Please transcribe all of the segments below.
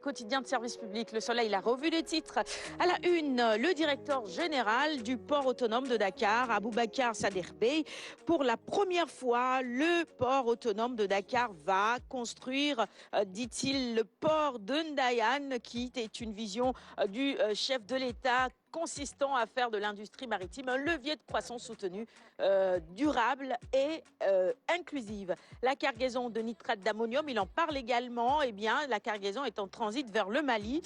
Quotidien de service public, Le Soleil, la revue des titres. À la une, le directeur général du port autonome de Dakar, Aboubacar Sadikh Bey. Pour la première fois, le port autonome de Dakar va construire, dit-il, le port de Ndayane, qui est une vision du chef de l'État consistant à faire de l'industrie maritime un levier de croissance soutenue, durable et inclusive. La cargaison de nitrate d'ammonium, il en parle également. Eh bien, la cargaison est en transit vers le Mali.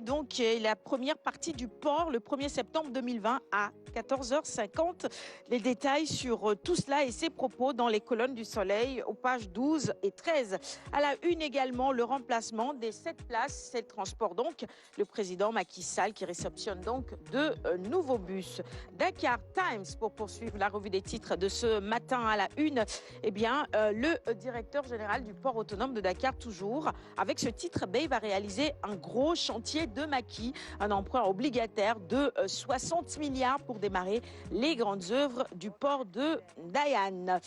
Donc, et la première partie du port le 1er septembre 2020 à 14h50. Les détails sur tout cela et ses propos dans les colonnes du Soleil aux pages 12 et 13. À la une également, le remplacement des 7 places, 7 transports donc. Le président Macky Sall qui réceptionne donc de nouveaux bus. Dakar Times, pour poursuivre la revue des titres de ce matin à la une, eh bien, le directeur général du port autonome de Dakar, toujours, avec ce titre, Bey va réaliser un gros chantier de maquis, un emprunt obligataire de 60 milliards pour démarrer les grandes œuvres du port de Ndayane.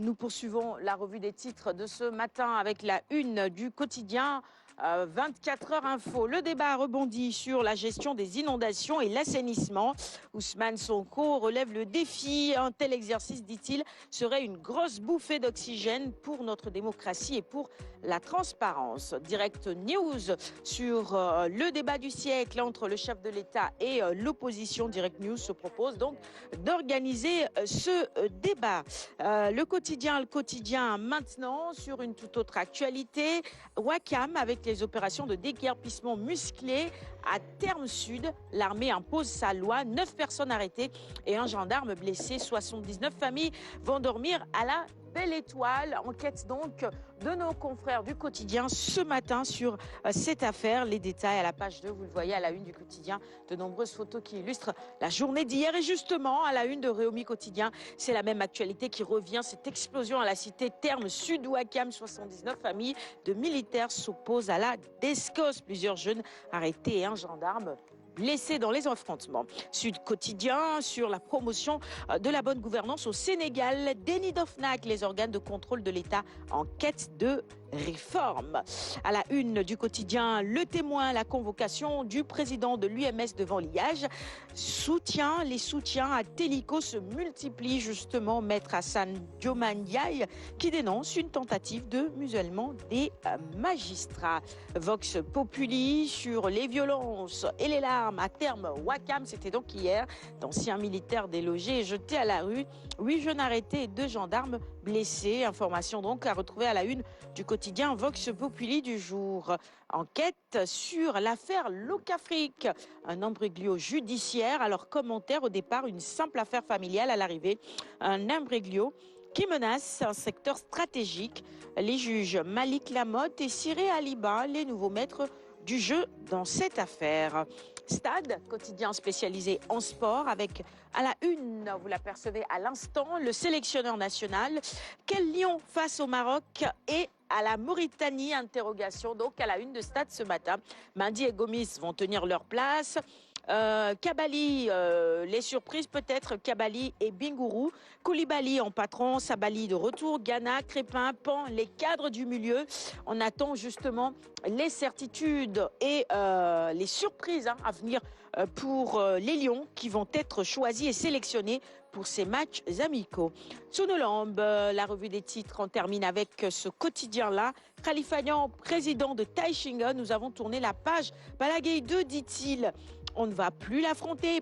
Nous poursuivons la revue des titres de ce matin avec la une du quotidien 24 heures info. Le débat rebondit sur la gestion des inondations et l'assainissement. Ousmane Sonko relève le défi. Un tel exercice, dit-il, serait une grosse bouffée d'oxygène pour notre démocratie et pour la transparence. Direct News sur le débat du siècle entre le chef de l'État et l'opposition. Direct News se propose donc d'organiser ce débat. Le quotidien maintenant sur une toute autre actualité. Wakam avec les opérations de déguerpissement musclées à Terme Sud. L'armée impose sa loi. 9 personnes arrêtées et un gendarme blessé. 79 familles vont dormir à la Belle Étoile. Enquête donc de nos confrères du quotidien ce matin sur cette affaire. Les détails à la page 2, vous le voyez à la une du quotidien. De nombreuses photos qui illustrent la journée d'hier. Et justement, à la une de Réumi Quotidien, c'est la même actualité qui revient. Cette explosion à la cité Terme Sud Ouakam. 79 familles de militaires s'opposent à la DSCOS. Plusieurs jeunes arrêtés et un gendarme blessés dans les affrontements. Sud Quotidien sur la promotion de la bonne gouvernance au Sénégal. Déni d'OFNAC, les organes de contrôle de l'État en quête de réforme. À la une du quotidien, Le Témoin, la convocation du président de l'UMS devant l'IAG. Les soutiens à Télico se multiplient justement. Maître Hassan Diomandiaï qui dénonce une tentative de musellement des magistrats. Vox Populi sur les violences et les larmes à Terme Ouakam. C'était donc hier. D'anciens militaires délogés et jetés à la rue. 8 jeunes arrêtés et 2 gendarmes blessés. Information donc à retrouver à la une du quotidien Vox Populi du jour. Enquête sur l'affaire Locafrique, un imbroglio judiciaire. Alors commentaire au départ, une simple affaire familiale, à l'arrivée, un imbroglio qui menace un secteur stratégique. Les juges Malik Lamotte et Siré Aliba, les nouveaux maîtres du jeu dans cette affaire. Stade, quotidien spécialisé en sport, avec à la une, vous l'apercevez à l'instant, le sélectionneur national. Quel lion face au Maroc et à la Mauritanie? Interrogation donc à la une de Stade ce matin. Mendy et Gomis vont tenir leur place. Kabali, les surprises peut-être, Kabali et Bingourou. Koulibaly en patron, Sabali de retour, Ghana, Crépin, Pan, les cadres du milieu. On attend justement les certitudes et les surprises à venir pour les Lions qui vont être choisis et sélectionnés pour ces matchs amicaux. Sonolambe, la revue des titres, on termine avec ce quotidien-là. Khalifa Niang, président de Taïchinga, nous avons tourné la page. Balaguer 2, dit-il, on ne va plus l'affronter.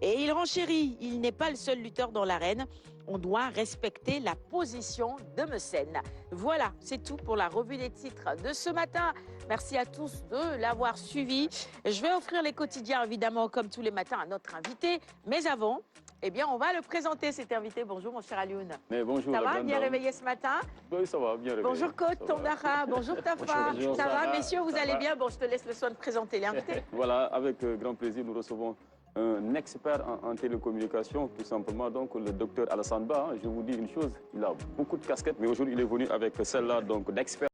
Et il renchérit, il n'est pas le seul lutteur dans l'arène. On doit respecter la position de Messen. Voilà, c'est tout pour la revue des titres de ce matin. Merci à tous de l'avoir suivi. Je vais offrir les quotidiens, évidemment, comme tous les matins, à notre invité. Mais avant, eh bien, on va le présenter, cet invité. Bonjour, mon cher Alioune. Mais bonjour. Ça va, bien réveillé ce matin? Oui, ça va, bien réveillé. Bonjour, Côte Tondara. Bonjour, Tafa. Bonjour, ça va, messieurs, vous allez bien? Bon, je te laisse le soin de présenter l'invité. Voilà, avec grand plaisir, nous recevons un expert en télécommunication, tout simplement, donc le docteur Alassane Ba. Je vous dis une chose, il a beaucoup de casquettes, mais aujourd'hui, il est venu avec celle-là, donc d'expert.